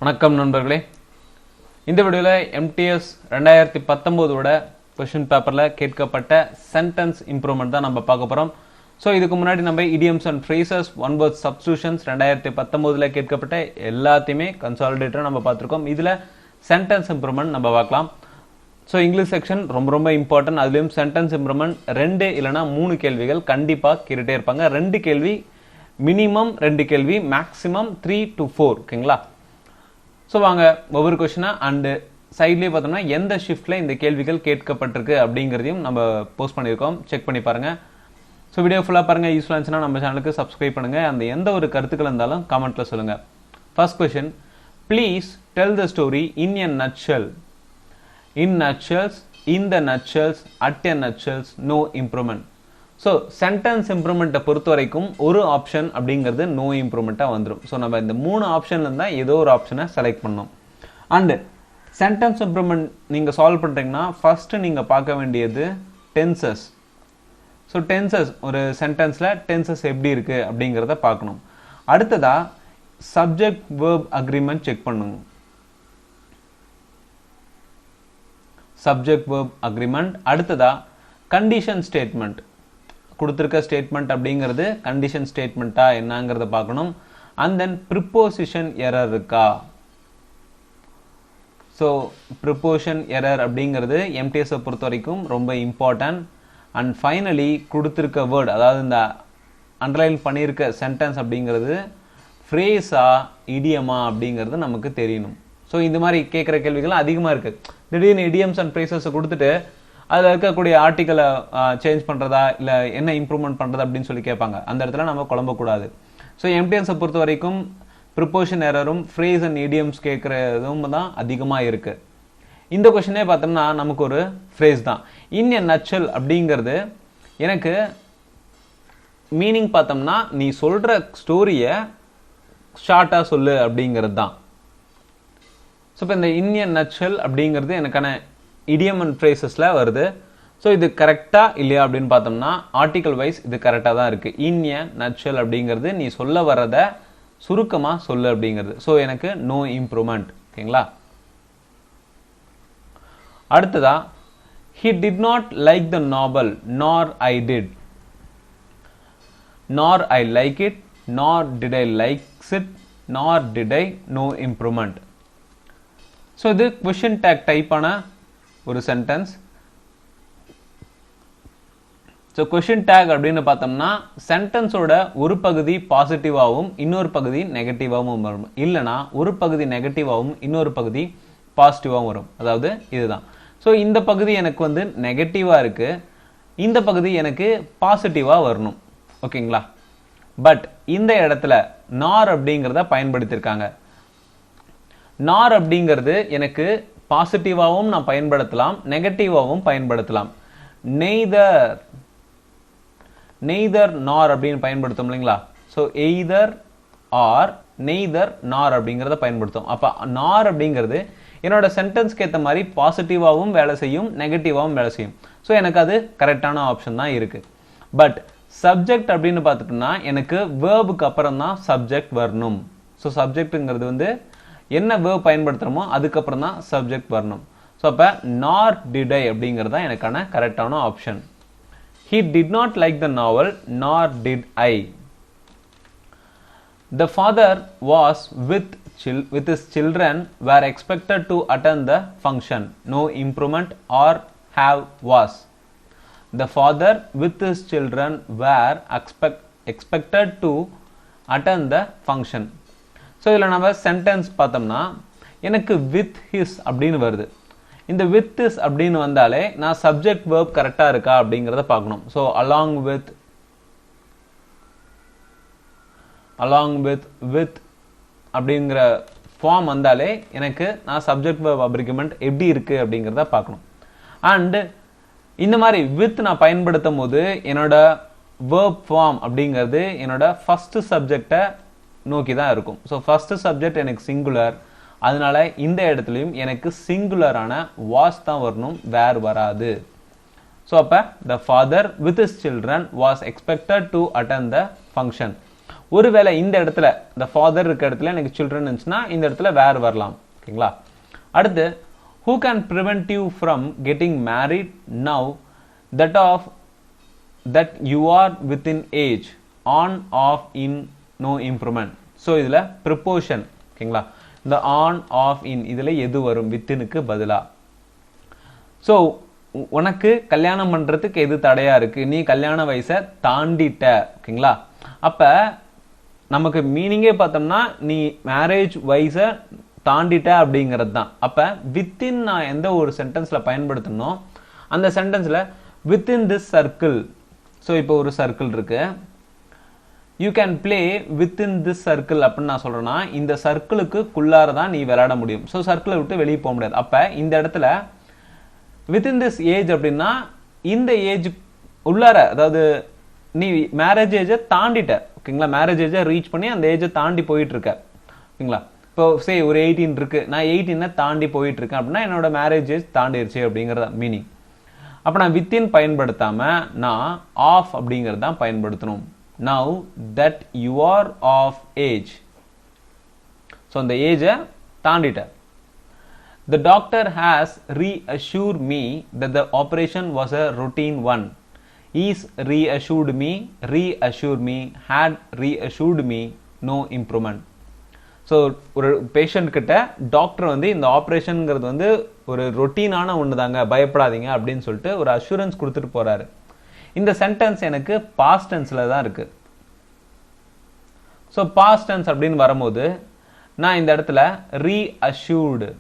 வணக்கம் நண்பர்களே. இந்த வீடியோவில் MTS 2019 கொஸ்டின் பேப்பரில் கேட்கப்பட்ட சென்டென்ஸ் இம்ப்ரூவ்மெண்ட் தான் நம்ம பார்க்க போகிறோம். ஸோ இதுக்கு முன்னாடி நம்ம idioms and phrases, one word substitutions 2019 கேட்கப்பட்ட எல்லாத்தையுமே கன்சாலிடேட்டராக நம்ம பார்த்துருக்கோம். இதில் சென்டென்ஸ் இம்ப்ரூவ்மெண்ட் நம்ம பார்க்கலாம். ஸோ இங்கிலீஷ் செக்ஷன் ரொம்ப இம்பார்ட்டன்ட். அதுலேயும் சென்டென்ஸ் இம்ப்ரூவ்மெண்ட் 2 இல்லைனா 3 கேள்விகள் கண்டிப்பாக கேட்டுகிட்டே இருப்பாங்க. 2 கேள்வி மினிமம், 2 கேள்வி மேக்ஸிமம் 3 to 4. ஓகேங்களா? ஸோ வாங்க ஒவ்வொரு கொஸ்டினா அண்டு சைட்லேயே பார்த்தோம்னா எந்த ஷிஃப்ட்டில் இந்த கேள்விகள் கேட்கப்பட்டிருக்கு அப்படிங்கிறதையும் நம்ம போஸ்ட் பண்ணியிருக்கோம். செக் பண்ணி பாருங்கள். ஸோ வீடியோ ஃபுல்லாக பாருங்கள். யூஸ்ஃபுல்லாக இருந்துச்சுன்னா நம்ம சேனலுக்கு சப்ஸ்கிரைப் பண்ணுங்கள். அந்த எந்த ஒரு கருத்துக்கள் இருந்தாலும் கமெண்ட்டில் சொல்லுங்கள். First question, please tell the story in a nutshell. In nutshells, in the nutshells, at a nutshells, no improvement. So sentence இம்ப்ரூவ்மெண்ட்டை பொறுத்த வரைக்கும் ஒரு ஆப்ஷன் அப்படிங்கிறது நோ இம்ப்ரூவ்மெண்ட்டாக வந்துடும். ஸோ நம்ம இந்த 3 ஆப்ஷன்ல இருந்தால் ஏதோ ஒரு ஆப்ஷனை செலக்ட் பண்ணணும். அண்டு சென்டென்ஸ் இம்ப்ரூவ்மெண்ட் நீங்கள் சால்வ் பண்ணுறீங்கன்னா ஃபர்ஸ்ட் நீங்கள் பார்க்க வேண்டியது டென்சஸ். ஸோ டென்சஸ், ஒரு சென்டென்ஸில் டென்சஸ் எப்படி இருக்குது அப்படிங்கிறத பார்க்கணும். அடுத்ததாக சப்ஜெக்ட் வேர்ப் அக்ரிமெண்ட் செக் பண்ணுங்க. Subject verb agreement. அடுத்ததாக கண்டிஷன் ஸ்டேட்மெண்ட். கொடுத்துருக்க ஸ்டேட்மெண்ட் அப்படிங்கிறது கண்டிஷன் ஸ்டேட்மெண்ட்டா என்னங்கிறத பார்க்கணும். அண்ட் தென் ப்ரிப்போசிஷன் எரர் இருக்கா. ஸோ ப்ரிப்போசிஷன் எரர் அப்படிங்கிறது MTS பொறுத்த வரைக்கும் ரொம்ப இம்பார்ட்டன்ட். அண்ட் ஃபைனலி கொடுத்துருக்க வேர்ட், அதாவது இந்த அண்டர்லைன் பண்ணியிருக்க சென்டென்ஸ் அப்படிங்கிறது ஃப்ரேஸா இடியமா அப்படிங்கிறது நமக்கு தெரியணும். ஸோ இந்த மாதிரி கேட்குற கேள்விகள் அதிகமாக இருக்குது. திடீர்னு idioms and phrases கொடுத்துட்டு அதில் இருக்கக்கூடிய ஆர்டிக்கலை சேஞ்ச் பண்ணுறதா இல்லை என்ன இம்ப்ரூவ்மெண்ட் பண்ணுறதா அப்படின்னு சொல்லி கேட்பாங்க. அந்த இடத்துல நம்ம குழம்பக்கூடாது. ஸோ MTS பொறுத்த வரைக்கும் ப்ரிப்போஷன் எரரும் ஃப்ரேஸ் அண்ட் idioms கேட்குறதும் தான் அதிகமாக இருக்குது. இந்த கொஸ்டினே பார்த்தோம்னா நமக்கு ஒரு ஃப்ரேஸ் தான். இன் எ நட்ஷெல் அப்படிங்கிறது எனக்கு மீனிங் பார்த்தோம்னா நீ சொல்கிற ஸ்டோரியை ஷார்ட்டாக சொல்லு அப்படிங்கிறது தான். ஸோ இப்போ இந்த இன் எ நட்ஷெல் அப்படிங்கிறது எனக்கான idiom and phrasesல வருது. ஸோ இது கரெக்டாக இல்லையா அப்படின்னு பார்த்தோம்னா ஆர்டிக்கல் வைஸ் இது கரெக்டாக தான் இருக்குது. இன் எ நட்ஷெல் அப்படிங்கிறது நீ சொல்ல வர்றதை சுருக்கமாக சொல்லு அப்படிங்கிறது. ஸோ எனக்கு நோ இம்ப்ரூவ்மெண்ட். ஓகேங்களா? அடுத்ததா, he did not like the novel nor I did. Nor I like it, nor did I like it, nor did I, no improvement. So இது question tag டைப்பான ஒரு சென்டென்ஸ். ஸோ கொஷின் டேக் அப்படின்னு பார்த்தோம்னா சென்டென்ஸோட ஒரு பகுதி பாசிட்டிவாகவும் இன்னொரு பகுதி நெகட்டிவாகவும் வரும். இல்லைனா ஒரு பகுதி நெகட்டிவாகவும் இன்னொரு பகுதி பாசிட்டிவாகவும் வரும். அதாவது இதுதான். ஸோ இந்த பகுதி எனக்கு நெகட்டிவாக இருக்கு, இந்த பகுதி எனக்கு பாசிட்டிவாக வரணும். ஓகேங்களா? பட் இந்த இடத்துல நார் அப்படிங்கிறத பயன்படுத்தியிருக்காங்க. நார் அப்படிங்கிறது எனக்கு பாசிட்டிவாகவும் நான் பயன்படுத்தலாம், நெகட்டிவாகவும் பயன்படுத்தலாம். நெய்தர் நார் அப்படின்னு பயன்படுத்தும் இல்லைங்களா? ஸோ எய்தர் ஆர் நெய்தர் நார் அப்படிங்கிறத பயன்படுத்தும். அப்போ நார் அப்படிங்கிறது என்னோட சென்டென்ஸ்க்கு ஏற்ற மாதிரி பாசிட்டிவாகவும் வேலை செய்யும், நெகட்டிவாகவும் வேலை செய்யும். ஸோ எனக்கு அது கரெக்டான ஆப்ஷன் தான் இருக்குது. பட் சப்ஜெக்ட் அப்படின்னு பார்த்துட்டோம்னா எனக்கு வேர்புக்கு அப்புறம் தான் சப்ஜெக்ட் வரணும். ஸோ சப்ஜெக்ட்டுங்கிறது என்ன வேர்ப் பயன்படுத்துகிறோமோ அதுக்கப்புறம் தான் சப்ஜெக்ட் வரணும். ஸோ அப்போ நார் டிட் ஐ அப்படிங்கிறது தான் எனக்கான கரெக்டான option. He did not like the novel, nor did I. The father was with his children were expected to attend the function. No improvement or have was. The father with his children were expected to attend the function. So இதில் நம்ம sentence பார்த்தோம்னா எனக்கு with his அப்படின்னு வருது. இந்த with his அப்படின்னு வந்தாலே நான் சப்ஜெக்ட் வேர்ப் கரெக்டாக இருக்கா அப்படிங்கிறத பார்க்கணும். ஸோ அலாங் வித் அப்படிங்கிற ஃபார்ம் வந்தாலே எனக்கு நான் சப்ஜெக்ட் வேர்ப் அப்ரிகமெண்ட் எப்படி இருக்குது அப்படிங்கிறத பார்க்கணும். அண்டு இந்த மாதிரி வித் நான் பயன்படுத்தும் போது என்னோட வேர்ப் ஃபார்ம் அப்படிங்கிறது என்னோட ஃபர்ஸ்ட் சப்ஜெக்டை நோக்கி தான் இருக்கும். ஸோ ஃபர்ஸ்ட் சப்ஜெக்ட் எனக்கு சிங்குலர், அதனால இந்த இடத்துலையும் எனக்கு சிங்குலரான வாஸ் தான் வரணும், வேர் வராது. ஸோ அப்போ the father with his children was expected to attend the function. ஒருவேளை இந்த இடத்துல இந்த ஃபாதர் இருக்க இடத்துல எனக்கு சில்ட்ரன் இருந்துச்சுன்னா இந்த இடத்துல வேர் வரலாம். ஓகேங்களா? அடுத்து who can prevent you from getting married now that you are within age, on off in no improvement. So இதில் ப்ரிப்போஷன். ஓகேங்களா? இந்த ஆன் ஆஃப் இன் இதில் எது வரும்? வித்தினுக்கு பதிலா. ஸோ உனக்கு கல்யாணம் பண்ணுறதுக்கு எது தடையாக இருக்குது? நீ கல்யாண வயசை தாண்டிட்ட. ஓகேங்களா? அப்போ நமக்கு மீனிங்கே பார்த்தோம்னா நீ மேரேஜ் வயசை தாண்டிட்ட அப்படிங்கிறது தான். அப்போ வித்தின் நான் எந்த ஒரு சென்டென்ஸில் பயன்படுத்தணும், அந்த சென்டென்ஸில் வித்தின் திஸ் சர்க்கிள். ஸோ இப்போ ஒரு சர்க்கிள் இருக்கு, you can play within this circle அப்படின்னு நான் சொல்கிறேன்னா இந்த சர்க்கிளுக்குள்ளார தான் நீ விளையாட முடியும். ஸோ சர்க்கிளை விட்டு வெளியே போக முடியாது. அப்போ இந்த இடத்துல வித்தின் திஸ் ஏஜ் அப்படின்னா இந்த ஏஜ் உள்ளார, அதாவது நீ மேரேஜ் ஏஜை தாண்டிட்ட. ஓகேங்களா? மேரேஜ் ஏஜை ரீச் பண்ணி அந்த ஏஜை தாண்டி போயிட்டு இருக்க. ஓகேங்களா? இப்போ சே ஒரு 18 இருக்கு, நான் 18 தாண்டி போயிட்டு இருக்கேன் அப்படின்னா என்னோட மேரேஜ் ஏஜ் தாண்டிடுச்சு அப்படிங்கிறத மீனிங். அப்போ நான் வித்தின் பயன்படுத்தாம நான் ஆஃப் அப்படிங்கிறது தான் பயன்படுத்தணும். Now that you are of age. So அந்த ஏஜை தாண்டிட்ட. The doctor has reassured me that the operation was a routine one. Is reassured me, had reassured me, no improvement. So ஒரு பேஷண்ட் கிட்ட டாக்டர் வந்து இந்த ஆப்ரேஷனுங்கிறது வந்து ஒரு ரொட்டீனான ஒன்று தாங்க, பயப்படாதீங்க அப்படின்னு சொல்லிட்டு ஒரு அஷூரன்ஸ் கொடுத்துட்டு போறாரு. இந்த சென்டென்ஸ் எனக்கு பாஸ்ட் டென்ஸில் தான் இருக்கு. ஸோ பாஸ்ட் டென்ஸ் அப்படின்னு வரும்போது நான் இந்த இடத்துல ரீஅஷ்யூர்டு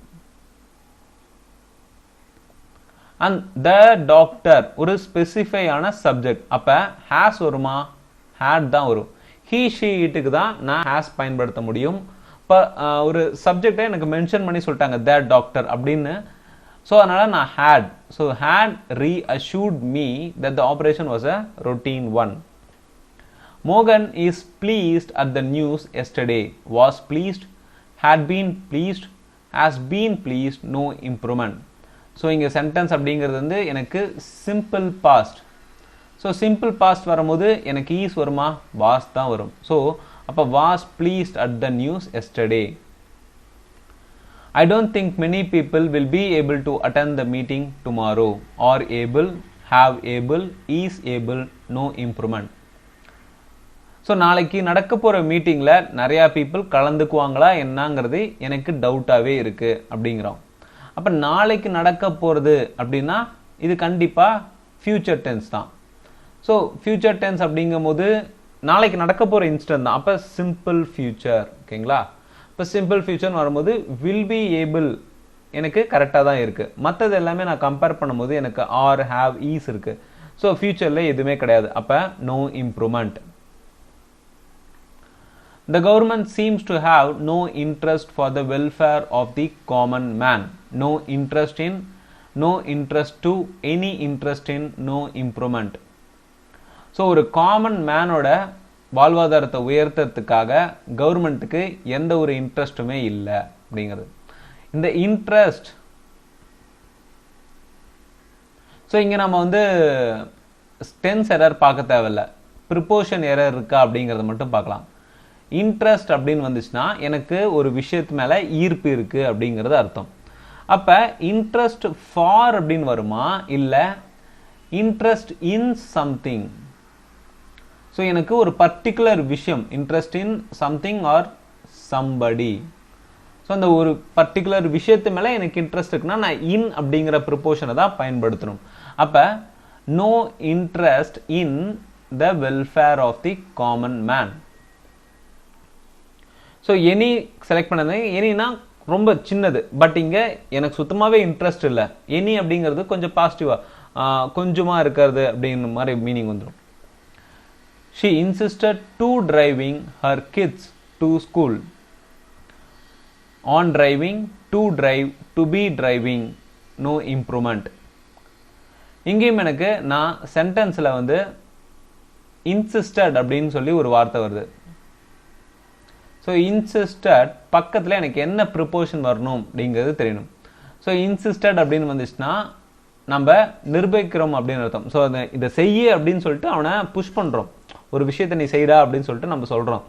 அண்ட் த டாக்டர் ஒரு ஸ்பெசிஃபையான சப்ஜெக்ட். அப்போ ஹேஸ் வருமா? ஹேட் தான் வரும். ஹீ ஷீ இட்டுக்கு தான் நான் ஹேஸ் பயன்படுத்த முடியும். இப்போ ஒரு சப்ஜெக்டை எனக்கு மென்ஷன் பண்ணி சொல்லிட்டாங்க த டாக்டர் அப்படின்னு. ஸோ அதனால நான் had. So had reassured me that the operation was a routine one. மோகன் is pleased at the news yesterday. Was pleased, had been pleased, has been pleased, no improvement. So இங்கே sentence அப்படிங்கிறது வந்து எனக்கு simple past. So simple past வரும்போது எனக்கு is வருமா? Was தான் வரும். ஸோ அப்போ was pleased at the news yesterday. I don't think many people will be able to attend the meeting tomorrow. Are able, have able, is able, no improvement. So நாளைக்கு நடக்க போகிற மீட்டிங்கில் நிறையா people கலந்துக்குவாங்களா என்னங்கிறது எனக்கு டவுட்டாகவே இருக்குது அப்படிங்கிறோம். அப்போ நாளைக்கு நடக்க போகிறது அப்படின்னா இது கண்டிப்பாக ஃபியூச்சர் டென்ஸ் தான். ஸோ ஃபியூச்சர் டென்ஸ் அப்படிங்கும் போது நாளைக்கு நடக்க போகிற இன்ஸ்டன்ட் தான். அப்போ சிம்பிள் ஃபியூச்சர். ஓகேங்களா? இப்போ சிம்பிள் ஃபியூச்சர்னு வரும்போது வில் பி ஏபிள் எனக்கு கரெக்டாக தான் இருக்குது. மற்றது எல்லாமே நான் கம்பேர் பண்ணும்போது எனக்கு ஆர், ஹாவ், ஈஸ் இருக்குது. ஸோ ஃபியூச்சரில் எதுவுமே கிடையாது. அப்போ no improvement. The government seems to have no interest for the welfare of the common man. No interest in, no interest to, any interest in, no improvement. So ஒரு common மேனோட வாழ்வாதாரத்தை உயர்த்துறதுக்காக கவர்மெண்ட்டுக்கு எந்த ஒரு இன்ட்ரெஸ்ட்டுமே இல்லை அப்படிங்கிறது. இந்த இன்ட்ரெஸ்ட், ஸோ இங்கே நம்ம வந்து டென்ஸ் எரர் பார்க்க தேவையில்லை, ப்ரிப்போஷன் எரர் இருக்கா அப்படிங்கிறத மட்டும் பார்க்கலாம். இன்ட்ரெஸ்ட் அப்படின்னு வந்துச்சுன்னா எனக்கு ஒரு விஷயத்து மேலே ஈர்ப்பு இருக்குது அப்படிங்கிறது அர்த்தம். அப்போ இன்ட்ரெஸ்ட் ஃபார் அப்படின்னு வருமா, இல்லை இன்ட்ரெஸ்ட் இன் சம்திங். ஸோ எனக்கு ஒரு பர்டிகுலர் விஷயம், interest in something R somebody. So அந்த ஒரு பர்டிகுலர் விஷயத்து மேலே எனக்கு இன்ட்ரெஸ்ட் இருக்குன்னா நான் இன் அப்படிங்கிற ப்ரிப்போஷனை தான் பயன்படுத்தணும். அப்போ no interest in the welfare of the common man. So any select பண்ணது, எனினா ரொம்ப சின்னது, பட் இங்கே எனக்கு சுத்தமாகவே இன்ட்ரெஸ்ட் இல்லை. எனி அப்படிங்கிறது கொஞ்சம் பாசிட்டிவாக கொஞ்சமாக இருக்கிறது அப்படிங்கிற மாதிரி மீனிங் வந்துடும். She insisted to driving her kids to school. On driving, to drive, to be driving, no improvement. இங்கேயும் எனக்கு நான் சென்டென்ஸில் வந்து இன்சிஸ்டட் அப்படின்னு சொல்லி ஒரு வார்த்தை வருது. ஸோ இன்சிஸ்டட் பக்கத்தில் எனக்கு என்ன ப்ரிப்போஷன் வரணும் அப்படிங்கிறது தெரியணும். ஸோ இன்சிஸ்டட் அப்படின்னு வந்துச்சுன்னா நம்ம நிர்பயிக்கிறோம் அப்படின்னு அர்த்தம். ஸோ இதை செய்ய அப்படின்னு சொல்லிட்டு அவனை புஷ் பண்ணுறோம். ஒரு விஷயத்தை நீ செய்யடா அப்படின்னு சொல்லிட்டு நம்ம சொல்கிறோம்.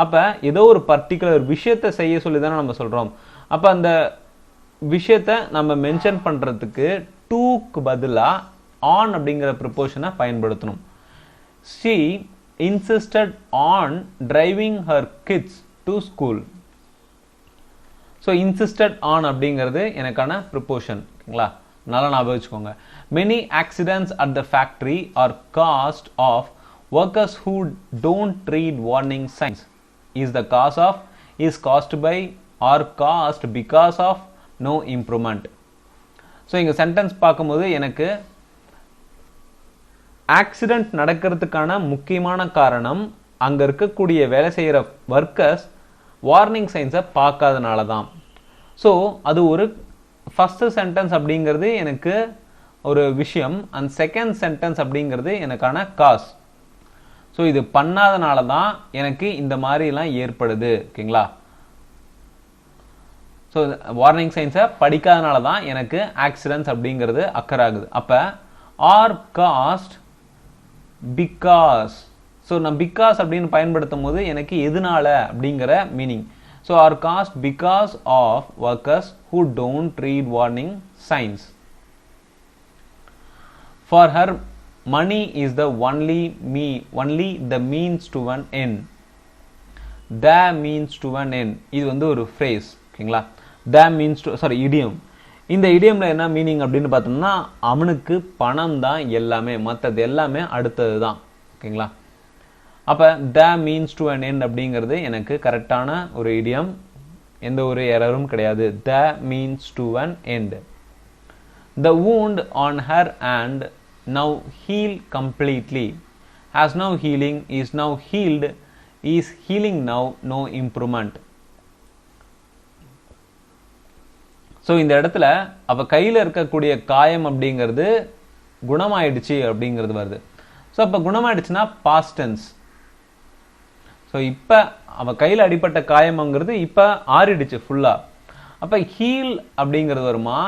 அப்ப ஏதோ ஒரு பர்டிகுலர் விஷயத்தை செய்ய சொல்லி தானே நம்ம சொல்றோம். அப்ப அந்த விஷயத்தை நம்ம மென்ஷன் பண்றதுக்கு டுக்கு பதிலா ஆன் அப்படிங்கிற ப்ரிப்போஷனை பயன்படுத்தணும். she insisted on driving her kids to school. so insisted on அப்படிங்கிறது எனக்கான ப்ரிப்போஷன். ஓகேங்களா, நல்லா ஞாபகம் வச்சுக்கோங்க. many accidents at the factory are caused of workers who don't read warning signs. is the cause of, is caused by, or caused because of, no improvement. So இங்கே sentence பார்க்கும்போது எனக்கு accident நடக்கிறதுக்கான முக்கியமான காரணம் அங்கே இருக்கக்கூடிய வேலை செய்கிற ஒர்க்கர்ஸ் வார்னிங் சைன்ஸை பார்க்காதனால தான். ஸோ அது ஒரு ஃபஸ்ட்டு சென்டென்ஸ் அப்படிங்கிறது எனக்கு ஒரு விஷயம், அண்ட் செகண்ட் சென்டென்ஸ் அப்படிங்கிறது எனக்கான காஸ். ஸோ இது பண்ணாதனால தான் எனக்கு இந்த மாதிரிலாம் ஏற்படுது. ஓகேங்களா, ஸோ வார்னிங் சைன்ஸை படிக்காதனால தான் எனக்கு ஆக்சிடென்ட்ஸ் அப்படிங்கிறது அக்கர் ஆகுது. அப்போ ஆர் காஸ்ட் பிகாஸ். ஸோ நான் பிகாஸ் அப்படின்னு பயன்படுத்தும் போது எனக்கு எதனால அப்படிங்கிற meaning. So are caused because of workers who don't read warning signs. For her money is the only the means to an end. the means to an end இது வந்து ஒரு phrase. ஓகேங்களா, the means to idiom. இந்த இடியம்ல என்ன meaning அப்படின்னு பார்த்தோம்னா அவனுக்கு பணம் தான் எல்லாமே, மற்றது எல்லாமே அடுத்தது தான். ஓகேங்களா, அப்போ the means to an end அப்படிங்கிறது எனக்கு கரெக்டான ஒரு இடியம், எந்த ஒரு எரரும் கிடையாது. the means to an end. the wound on her hand now heal completely. has now healing, is now healed, is healing now, no improvement. So இந்த இடத்துல அவ கையில் இருக்கக்கூடிய காயம் அப்படிங்கிறது குணமாயிடுச்சு அப்படிங்கிறது வருது. ஸோ அப்போ குணமாயிடுச்சுன்னா பாஸ்ட் டென்ஸ். ஸோ இப்போ அவ கையில் அடிப்பட்ட காயம்ங்கிறது இப்போ ஆறிடுச்சு ஃபுல்லாக. அப்போ ஹீல் அப்படிங்கிறது வருமா,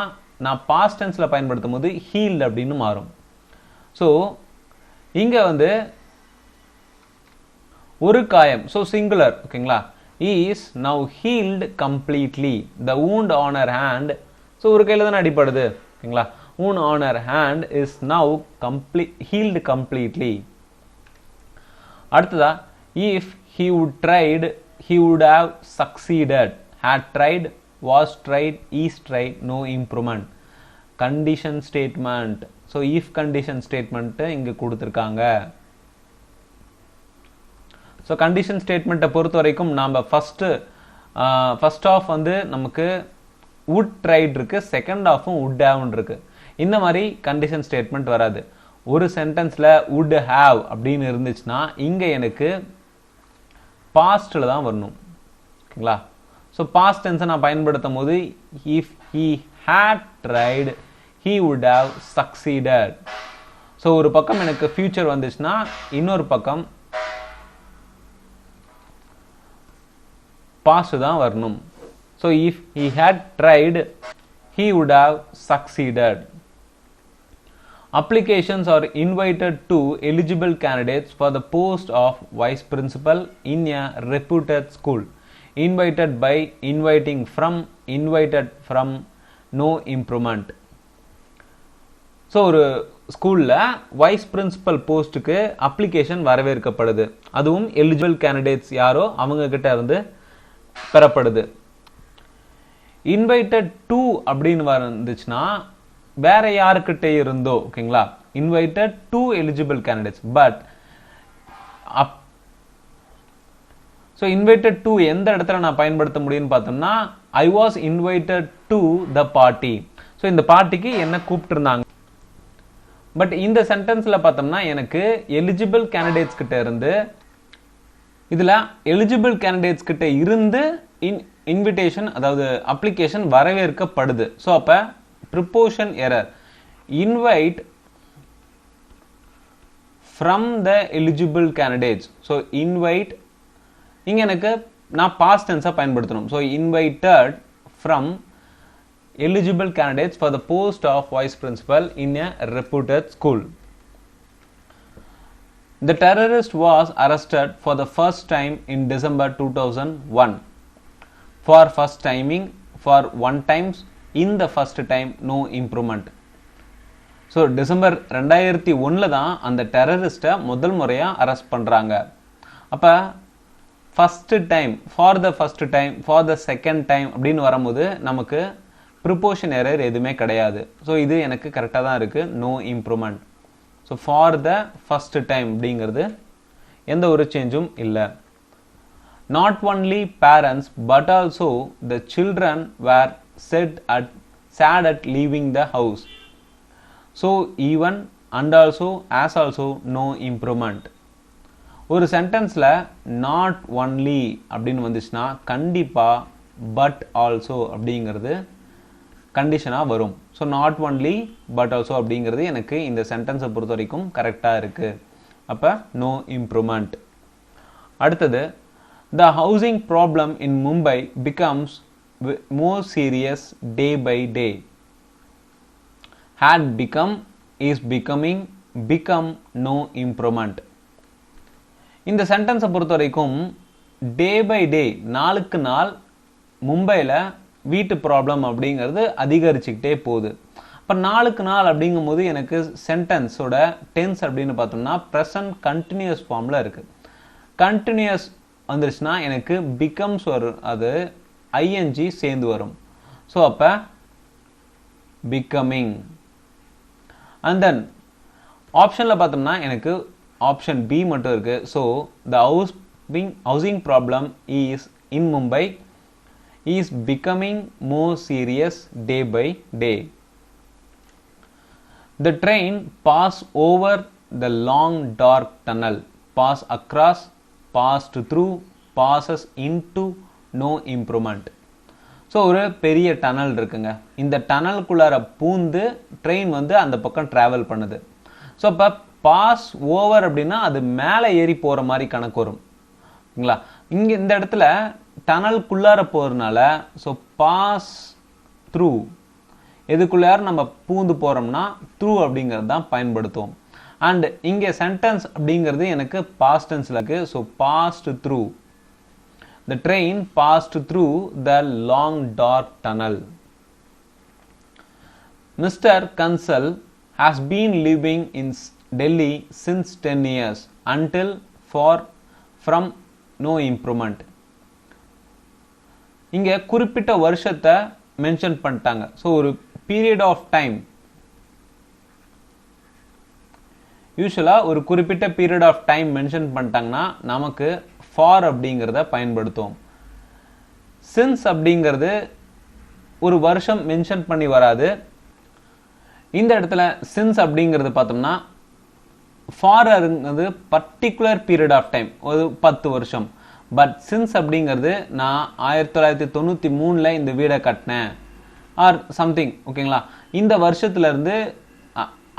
நான் பாஸ்ட் டென்ஸில் பயன்படுத்தும் போது ஹீல்டு அப்படின்னு மாறும். ஸோ இங்கே வந்து ஒரு காயம், ஸோ சிங்குலர். ஓகேங்களா, is now healed completely. the wound on her hand, so ஒரு கையில் தானே அடிப்படுது. ஓகேங்களா, wound on her hand is now healed completely. அடுத்ததா, if he would tried, he would have succeeded. had tried, was tried, is tried, no improvement. condition statement. So if condition statement இங்கே கொடுத்துருக்காங்க. So condition ஸ்டேட்மெண்ட்டை பொறுத்த வரைக்கும் நாம் first of வந்து நமக்கு would tried இருக்கு, செகண்ட் ஆஃபும் would have இருக்கு. இந்த மாதிரி கண்டிஷன் ஸ்டேட்மெண்ட் வராது. ஒரு சென்டென்ஸில் would have அப்படின்னு இருந்துச்சுன்னா இங்கே எனக்கு பாஸ்டில் தான் வரணும். ஓகேங்களா, ஸோ பாஸ்ட் டென்ஸை நான் பயன்படுத்தும் போது if he had tried, he would have succeeded. So ஒரு பக்கம் எனக்கு ஃபியூச்சர் வந்துச்சுன்னா இன்னொரு பக்கம் பாஸ்ட் தான் வரணும். So if he had tried, he would have succeeded. Applications are invited to eligible candidates for the post of vice principal in a reputed school. Invited by, inviting from, invited from, no improvement. So ஒரு ஸ்கூலில் vice principal போஸ்ட்டுக்கு application வரவேற்கப்படுது. அதுவும் eligible candidates யாரோ அவங்க கிட்ட இருந்து பெறப்படுது. Invited to அப்படின்னு வந்துச்சுன்னா வேற யாருக்கிட்ட இருந்தோ. ஓகேங்களா, invited to eligible candidates. But so invited to எந்த இடத்துல நான் பயன்படுத்த முடியும்னு பார்த்தோம்னா I was invited to the party. So இந்த பார்ட்டிக்கு என்ன கூப்பிட்டு இருந்தாங்க. பட் இந்த சென்டென்ஸ்ல பார்த்தோம்னா எனக்கு எலிஜிபிள் கேண்டிடேட்ஸ் கிட்ட இருந்து, இதுல எலிஜிபிள் கேண்டிடேட்ஸ் கிட்ட இருந்து இன்விடேஷன் அதாவது அப்ளிகேஷன் வரவேற்கப்படுது. ஸோ அப்ப preposition error. Invite from the eligible candidates. So invite இங்க எனக்கு நான் பாஸ்ட் டென்ஸா பயன்படுத்தணும். So invited from eligible candidates for the post of vice principal in a reputed school. The terrorist was arrested for the first time in December 2001. For first timing, for one times, in the first time, no improvement. So December 2001 தான் அந்த டெரரிஸ்ட்டை முதல் முறையாக arrest பண்ணுறாங்க. அப்போ first time, for the first time, for the second time அப்படின்னு வரும்போது நமக்கு preposition error எதுவுமே கிடையாது. ஸோ இது எனக்கு கரெக்டாக தான் இருக்குது, no improvement. So for the first time அப்படிங்கிறது எந்த ஒரு சேஞ்சும் இல்லை. Not only parents but also the children were sad at leaving the house. So even and also as also no improvement. ஒரு சென்டென்ஸில் நாட் ஒன்லி அப்படின்னு வந்துச்சுன்னா கண்டிப்பாக பட் ஆல்சோ அப்படிங்கிறது கண்டிஷனாக வரும். So not only but also அப்படிங்கிறது எனக்கு இந்த சென்டென்ஸை பொறுத்த வரைக்கும் கரெக்டாக இருக்குது. அப்போ நோ இம்ப்ரூவ்மெண்ட். அடுத்தது, the housing problem in Mumbai becomes more serious day by day. Had become, is becoming, become, no improvement. இந்த சென்டென்ஸை பொறுத்த வரைக்கும் டே பை டே, நாளுக்கு நாள் மும்பையில் வீட்டு ப்ராப்ளம் அப்படிங்கிறது அதிகரிச்சுக்கிட்டே போகுது. இப்போ நாளுக்கு நாள் அப்படிங்கும்போது எனக்கு சென்டென்ஸோட டென்ஸ் அப்படின்னு பார்த்தோம்னா ப்ரெசன்ட் கண்டினியூஸ் ஃபார்மில் இருக்குது. கண்டினியூஸ் வந்துருச்சுன்னா எனக்கு பிகம்ஸ் வரும், அது ஐஎன்ஜி சேர்ந்து வரும். ஸோ அப்போ பிகமிங். அண்ட் தென் ஆப்ஷனில் பார்த்தோம்னா எனக்கு ஆப்ஷன் பி மட்டும் இருக்குது. So the housing problem is in Mumbai is becoming more serious day by day. The train pass over the long dark tunnel, pass across, passed through, passes into, no improvement. So ஒரு பெரிய tunnel இருக்குங்க. இந்த டனலுக்குள்ளார பூந்து train வந்து அந்த பக்கம் travel பண்ணுது. So இப்போ பாஸ் ஓவர் அப்படின்னா அது மேலே ஏறி போகிற மாதிரி கணக்கு வரும், ஓகேங்களா. இங்கே இந்த இடத்துல டனலுக்குள்ளார போகிறதுனால ஸோ பாஸ் த்ரூ, எதுக்குள்ளார நம்ம பூந்து போகிறோம்னா த்ரூ அப்படிங்கிறது தான் பயன்படுத்துவோம். அண்ட் இங்கே சென்டென்ஸ் அப்படிங்கிறது எனக்கு பாஸ்ட் டென்ஸில் இருக்குது. So passed through. The train passed through the long dark tunnel. Mr. Kansal has been living in Delhi since 10 years until from no improvement. இங்க குறிப்பிட்ட வருஷத்தை மென்ஷன் பண்ணிட்டாங்க. ஸோ ஒரு பீரியட் ஆஃப் டைம், யூஸ்வலாக ஒரு குறிப்பிட்ட பீரியட் ஆஃப் டைம் மென்ஷன் பண்ணிட்டாங்கன்னா நமக்கு ஃபார் அப்படிங்கிறத பயன்படுத்துவோம். சின்ஸ் அப்படிங்கிறது ஒரு வருஷம் மென்ஷன் பண்ணி வராது. இந்த இடத்துல சின்ஸ் அப்படிங்கிறது பார்த்தோம்னா ஃபார்ங்கிறது பர்டிகுலர் பீரியட் ஆஃப் டைம், ஒரு 10 வருஷம். பட் சின்ஸ் அப்படிங்கிறது நான் 1993 இந்த வீடை கட்டினேன் ஆர் சம்திங், ஓகேங்களா. இந்த வருஷத்துலேருந்து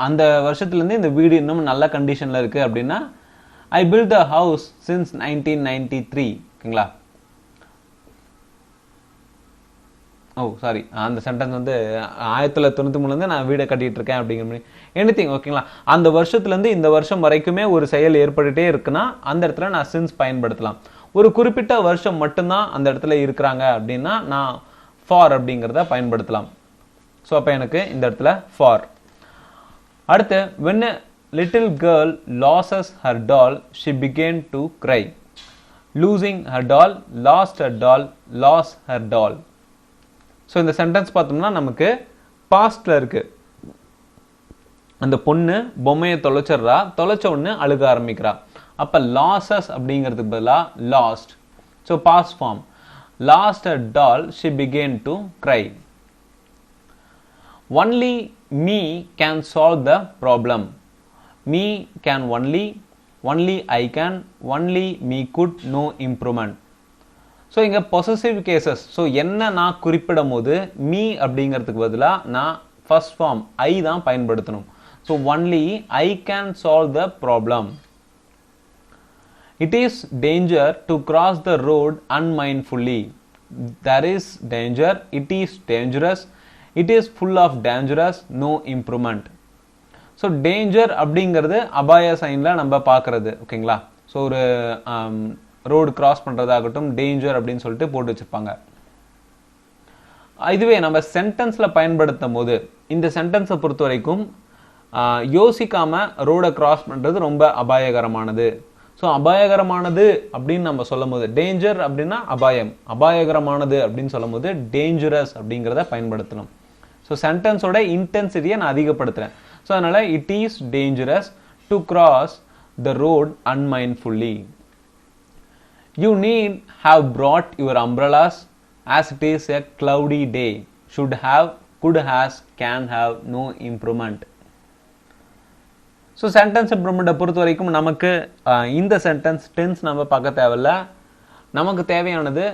அந்த வருஷத்துலேருந்து இந்த வீடு இன்னும் நல்ல கண்டிஷனில் இருக்குது அப்படின்னா I built the house since 1993, ஓகேங்களா. சாரி, அந்த சென்டென்ஸ் வந்து 1993 நான் வீடை கட்டிட்டு இருக்கேன் அப்படிங்கிற மாதிரி எனிதிங், ஓகேங்களா. அந்த வருஷத்துலேருந்து இந்த வருஷம் வரைக்குமே ஒரு செயல் ஏற்பட்டுட்டே இருக்குன்னா அந்த இடத்துல நான் சின்ஸ் பயன்படுத்தலாம். ஒரு குறிப்பிட்ட வருஷம் மட்டும்தான் அந்த இடத்துல இருக்கிறாங்க அப்படின்னா நான் ஃபார் அப்படிங்கிறத பயன்படுத்தலாம். ஸோ அப்போ எனக்கு இந்த இடத்துல ஃபார். அடுத்து, when a little girl loses her doll, she began to cry. Losing her doll, lost her doll, lost her doll. So இந்த சென்டென்ஸ் பார்த்தோம்னா நமக்கு பாஸ்ட்ல இருக்கு. அந்த பொண்ணு பொம்மையை தொலைச்சிட்றா, தொலைச்ச உடனே அழுக ஆரம்பிக்கிறா. அப்போ லாசஸ் அப்படிங்கிறதுக்கு பதிலாக lost. So past form. Lost her doll, she began to cry. Only me can solve the problem. Me can only I can, only me could, no improvement. So இங்கே பொசசிவ் கேசஸ். ஸோ என்ன நான் குறிப்பிடும் போது me அப்படிங்கிறதுக்கு பதிலாக நான் first form ஐ தான் பயன்படுத்தணும். So only I can solve the problem. It is danger to cross the road unmindfully. there is danger, it is dangerous, it is full of dangerous, no improvement. So danger அப்படிங்கிறது அபாய சைனில் நம்ம பார்க்குறது. ஓகேங்களா? So ஒரு road cross பண்ணுறதாகட்டும் danger அப்படின்னு சொல்லிட்டு போட்டு வச்சுருப்பாங்க. இதுவே நம்ம சென்டென்ஸில் பயன்படுத்தும் போது இந்த சென்டென்ஸை பொறுத்த வரைக்கும் யோசிக்காம ரோடை கிராஸ் பண்ணுறது ரொம்ப அபாயகரமானது. ஸோ அபாயகரமானது அப்படின்னு நம்ம சொல்லும் போது டேஞ்சர் அப்படின்னா அபாயம், அபாயகரமானது அப்படின்னு சொல்லும் போது டேஞ்சரஸ் அப்படிங்கிறத பயன்படுத்தணும். ஸோ சென்டென்ஸோட இன்டென்சிட்டியை நான் அதிகப்படுத்துகிறேன். ஸோ அதனால it is dangerous to cross the road unmindfully. You need have brought your umbrellas as it is a cloudy day. Should have, could has, can have, no improvement. So sentence இம்ப்ரூவ்மெண்ட்டை பொறுத்த வரைக்கும் நமக்கு இந்த sentence tense நம்ம பார்க்க தேவையில்ல. நமக்கு தேவையானது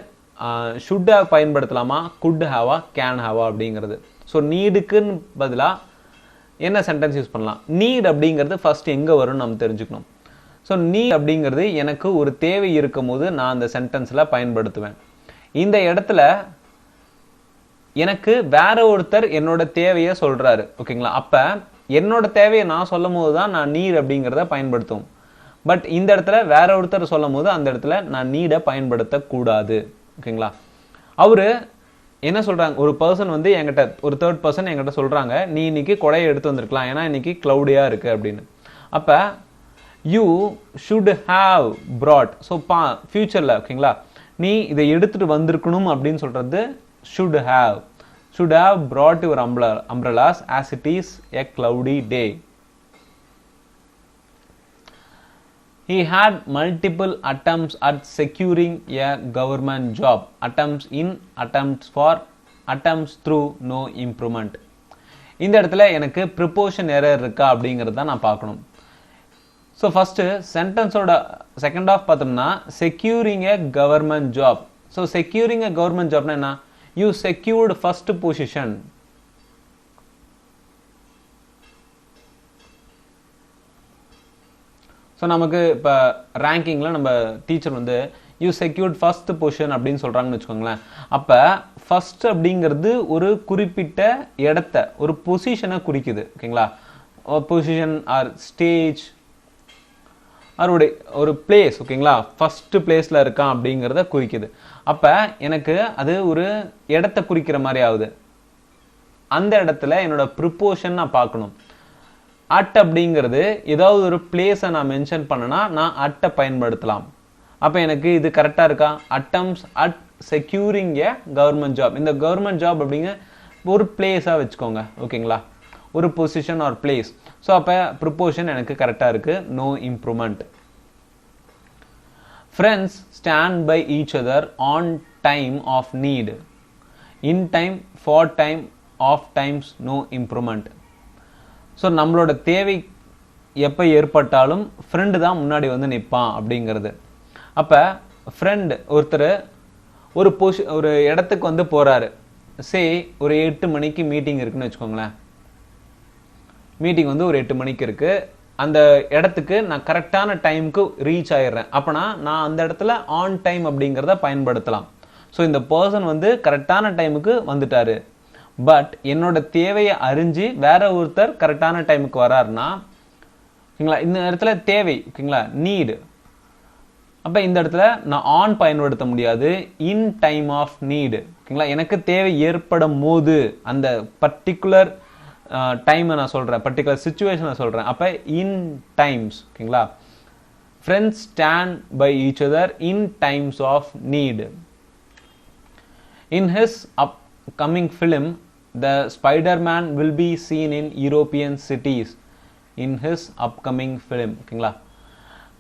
ஷுட் ஹேவ் பயன்படுத்தலாமா, குட் ஹேவா, கேன் ஹேவா அப்படிங்கிறது. ஸோ நீடுக்குன்னு பதிலாக என்ன சென்டென்ஸ் யூஸ் பண்ணலாம்? நீட் அப்படிங்கிறது ஃபர்ஸ்ட் எங்கே வரும்னு நம்ம தெரிஞ்சுக்கணும். ஸோ நீட் அப்படிங்கிறது எனக்கு ஒரு தேவை இருக்கும் போது நான் அந்த சென்டென்ஸில் பயன்படுத்துவேன். இந்த இடத்துல எனக்கு வேற ஒருத்தர் என்னோட தேவையை சொல்றாரு. ஓகேங்களா? அப்ப என்னோட தேவையை நான் சொல்லும் போது தான் நான் நீட் அப்படிங்கிறத பயன்படுத்தும். பட் இந்த இடத்துல வேற ஒருத்தர் சொல்லும் போது அந்த இடத்துல நான் நீடை பயன்படுத்தக்கூடாது. ஓகேங்களா? அவரு என்ன சொல்றாங்க, ஒரு பர்சன் வந்து என்கிட்ட, ஒரு தேர்ட் பர்சன் என்கிட்ட சொல்றாங்க, நீ இன்னைக்கு கொடையை எடுத்து வந்திருக்கலாம் ஏன்னா இன்னைக்கு கிளவுடியா இருக்கு அப்படின்னு. அப்ப you should have brought. So ஃபியூச்சர்ல ஓகேங்களா, நீ இதை எடுத்துட்டு வந்திருக்கணும் அப்படின்னு சொல்றது should have. Should have brought your umbrellas as it is a cloudy day. He had multiple attempts at securing a government job. Attempts in, attempts for, attempts through, no improvement. இந்த இடத்துல எனக்கு ப்ரிப்போஷன் எரர் இருக்கா அப்படிங்கிறது தான் நான் பார்க்கணும். So first சென்டென்ஸோட second half பார்த்தோம்னா securing a government job. So securing a government ஜாப்னா என்ன? You secured first position. So நமக்கு இப்போ ரேங்கிங்கில் நம்ம டீச்சர் வந்து யூ செக்யூர்ட் ஃபர்ஸ்ட் பொசிஷன் அப்படின்னு சொல்கிறாங்கன்னு வச்சுக்கோங்களேன். அப்போ ஃபர்ஸ்ட் அப்படிங்கிறது ஒரு குறிப்பிட்ட இடத்த, ஒரு பொசிஷனை குறிக்குது. ஓகேங்களா? பொசிஷன் ஆர் ஸ்டேஜ் அவருடைய ஒரு பிளேஸ். ஓகேங்களா? ஃபர்ஸ்ட் பிளேஸ்ல இருக்கான் அப்படிங்கிறத குறிக்குது. அப்ப எனக்கு அது ஒரு இடத்தை குறிக்கிற மாதிரி ஆகுது. அந்த இடத்துல என்னோட ப்ரிப்போஷன் நான் பார்க்கணும். அட் அப்படிங்கிறது ஏதாவது ஒரு பிளேஸை நான் மென்ஷன் பண்ணனா நான் அட்டை பயன்படுத்தலாம். அப்ப எனக்கு இது கரெக்டா இருக்கா? Attempts at securing a government job. இந்த கவர்மெண்ட் ஜாப் அப்படிங்க ஒரு பிளேஸா வச்சுக்கோங்க. ஓகேங்களா? ஒரு பொசிஷன் ஆர் பிளேஸ். ஸோ அப்போ ப்ரிப்போஷன் எனக்கு கரெக்டாக இருக்கு. No improvement. Friends stand by each other on time of need. In time, for time, of times, no improvement. So நம்மளோட தேவை எப்போ ஏற்பட்டாலும் ஃப்ரெண்டு தான் முன்னாடி வந்து நிற்பான் அப்படிங்கிறது. அப்போ ஃப்ரெண்டு ஒருத்தர் ஒரு இடத்துக்கு வந்து போகிறாரு. ஒரு 8 மணிக்கு மீட்டிங் இருக்குன்னு வச்சுக்கோங்களேன். மீட்டிங் வந்து ஒரு 8 மணிக்கு இருக்கு. அந்த இடத்துக்கு நான் கரெக்டான டைமுக்கு ரீச் ஆயிடுறேன். அப்பனா நான் அந்த இடத்துல ஆன் டைம் அப்படிங்கிறத பயன்படுத்தலாம். ஸோ இந்த பர்சன் வந்து கரெக்டான டைமுக்கு வந்துட்டாரு. பட் என்னோட தேவையை அறிஞ்சு வேற ஒருத்தர் கரெக்டான டைமுக்கு வராருன்னா, ஓகேங்களா, இந்த இடத்துல தேவை, ஓகேங்களா, நீடு. அப்ப இந்த இடத்துல நான் ஆன் பயன்படுத்த முடியாது. In time of need. ஓகேங்களா, எனக்கு தேவை ஏற்படும் போது அந்த பர்டிகுலர் டைம் நான் சொல்றேன், பர்டிகுலர் சிச்சுவேஷனை சொல்றேன். அப்ப இன் டைம்ஸ். ஓகேங்களா, friends stand by each other in times of need. In his upcoming film, the Spider-Man will be seen in European cities. In his upcoming film, ஓகேங்களா,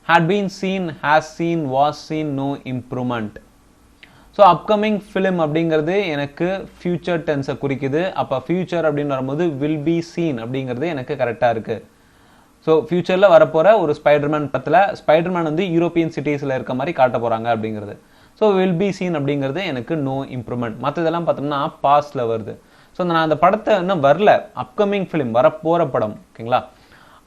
had been seen, has seen, was seen, no improvement. So upcoming film அப்படிங்கிறது எனக்கு future டென்ஸை குறிக்குது. அப்போ future அப்படின்னு வரும்போது will be seen அப்படிங்கிறது எனக்கு கரெக்டாக இருக்கு. ஸோ ஃபியூச்சரில் வரப்போகிற ஒரு ஸ்பைடர்மேன் படத்தில் ஸ்பைடர்மேன் வந்து யூரோப்பியன் சிட்டிஸில் இருக்க மாதிரி காட்ட போகிறாங்க அப்படிங்கிறது. ஸோ வில் பி சீன் அப்படிங்கிறது எனக்கு நோ இம்ப்ரூவ்மெண்ட். மற்றதெல்லாம் பார்த்தோம்னா பாஸ்டில் வருது. ஸோ நான் அந்த படத்தை இன்னும் வரல, அப்கமிங் ஃபிலிம் வரப்போகிற படம். ஓகேங்களா,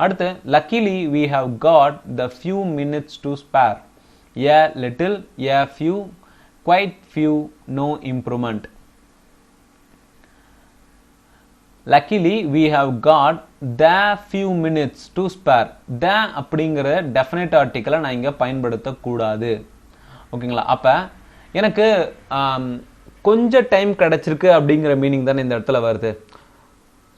அடுத்து luckily we have got the few minutes to spare. A little, a few, quite few, no improvement. luckily we have got the few minutes to spare. the அப்படிங்கிற definite article நான் இங்க பயன்படுத்த கூடாது. ஓகேங்களா? அப்ப எனக்கு கொஞ்சம் டைம் கிடைச்சிருக்கு அப்படிங்கிற மீனிங் தானே இந்த இடத்துல வருது.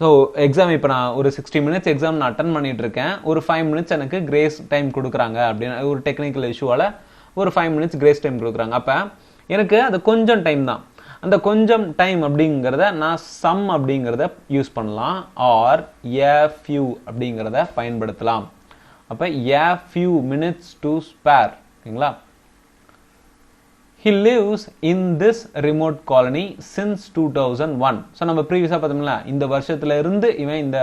ஸோ எக்ஸாம் இப்போ நான் ஒரு 60 மினிட்ஸ் எக்ஸாம் நான் அட்டன் பண்ணிட்டு இருக்கேன். ஒரு 5 மினிட்ஸ் எனக்கு கிரேஸ் டைம் கொடுக்குறாங்க அப்படின்னு ஒரு டெக்னிக்கல் இஷ்யூவால் ஒரு 5 மினிட்ஸ் கிரேஸ் டைம் கொடுக்குறாங்க. அப்போ எனக்கு அது கொஞ்சம் டைம் தான். அந்த கொஞ்சம் டைம் அப்படிங்கிறத நான் சம் அப்படிங்கிறத யூஸ் பண்ணலாம், ஆர் a few அப்படிங்கிறத பயன்படுத்தலாம். அப்போ a few minutes to spare. ஓகேங்களா? He lives in this remote colony since 2001. So நம்ம ப்ரீவியஸாக பார்த்தோம்ல, இந்த வருஷத்துல இருந்து இவன் இந்த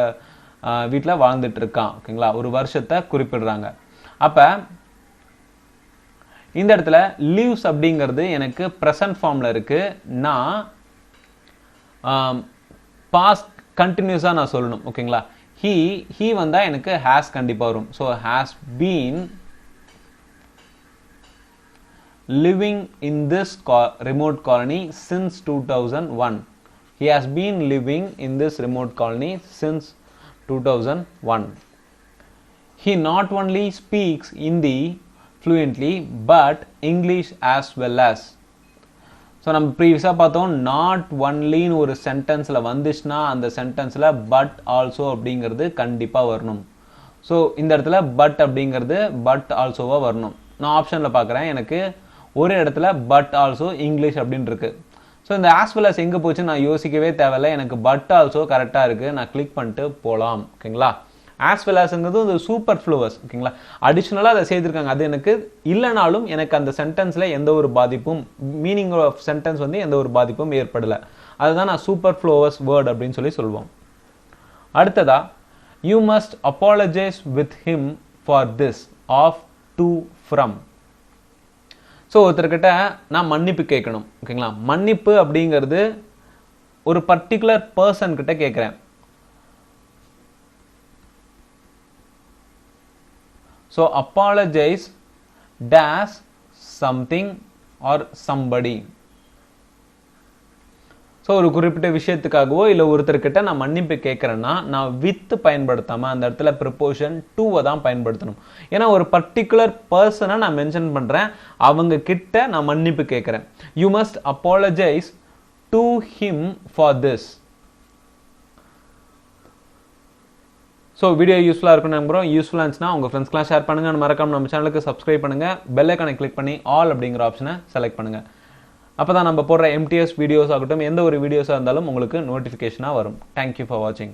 வீட்டில் வாழ்ந்துட்டு இருக்கான். ஓகேங்களா? ஒரு வருஷத்தை குறிப்பிடுறாங்க. அப்போ இந்த இடத்துல lives அப்படிங்கிறது எனக்கு ப்ரெசன்ட் ஃபார்மில் இருக்கு. நான் பாஸ்ட் கண்டினியூஸாக நான் சொல்லணும். ஓகேங்களா? he வந்தா எனக்கு has கண்டிப்பாக வரும். So has been living in this remote colony since 2001. He has been living in this remote colony since 2001. He not only speaks Hindi fluently but English as well as. So நம்ம ப்ரீவியஸாக பார்த்தோம், not ஒன்லின்னு ஒரு சென்டென்ஸில் வந்துச்சுன்னா அந்த சென்டென்ஸில் but also அப்படிங்கிறது கண்டிப்பாக வரணும். So இந்த இடத்துல பட் அப்படிங்கிறது பட் ஆல்சோவாக வரணும். நான் ஆப்ஷனில் பார்க்குறேன், எனக்கு ஒரு இடத்துல பட் ஆல்சோ இங்கிலீஷ் அப்படின்னு இருக்கு. ஸோ இந்த ஆஸ் வெல் அஸ் எங்கே போச்சு நான் யோசிக்கவே தேவையில்லை, எனக்கு பட் ஆல்சோ கரெக்டாக இருக்குது, நான் கிளிக் பண்ணிட்டு போகலாம். ஓகேங்களா? ஆஸ் வெல் ஆஸ்ங்கிறது ஒரு சூப்பர் ஃப்ளூவஸ். ஓகேங்களா? அடிஷ்னலாக அதை செய்திருக்காங்க. அது எனக்கு இல்லைனாலும் எனக்கு அந்த சென்டென்ஸில் எந்த ஒரு பாதிப்பும், மீனிங் ஆஃப் சென்டென்ஸ் வந்து எந்த ஒரு பாதிப்பும் ஏற்படலை. அதுதான் நான் சூப்பர் ஃப்ளூவஸ் வேர்ட் அப்படின்னு சொல்லுவோம். அடுத்ததா, you must apologise with him for this, of, to, from. So ஒருத்தர்கிட்ட நான் மன்னிப்பு கேட்கணும். ஓகேங்களா? மன்னிப்பு அப்படிங்கிறது ஒரு பர்டிகுலர் பர்சன் கிட்ட கேட்குறேன். So apologise days something R somebody. So ஒரு குறிப்பிட்ட விஷயத்துக்காகவோ இல்லை ஒருத்தர்கிட்ட நான் மன்னிப்பு கேட்குறேன்னா நான் வித் பயன்படுத்தாமல் அந்த இடத்துல ப்ரிப்போஷன் டூவை தான் பயன்படுத்தணும். ஏன்னா ஒரு பர்டிகுலர் பர்சனை நான் மென்ஷன் பண்ணுறேன், அவங்க கிட்ட நான் மன்னிப்பு கேட்குறேன். You must apologise to him for this. So video யூஸ்ஃபுல்லாக இருக்குன்னு நம்புகிறோம். யூஸ்ஃபுல்லாக இருந்துச்சுன்னா உங்கள் ஃப்ரெண்ட்ஸ்க்கெலாம் ஷேர் பண்ணுங்கள். மறக்காம நம்ம சேனலுக்கு சப்ஸ்கிரைப் பண்ணுங்கள். பெல் ஐகானை கிளிக் பண்ணி ஆல் அப்படிங்கிற ஆப்ஷனை செலக்ட் பண்ணுங்கள். அப்போ தான் நம்ம போடுற எம்டிஎஸ் வீடியோஸ் ஆகட்டும், எந்த ஒரு வீடியோஸாக இருந்தாலும் உங்களுக்கு நோட்டிஃபிகேஷனாக வரும். தேங்க்யூ ஃபார் வாட்சிங்.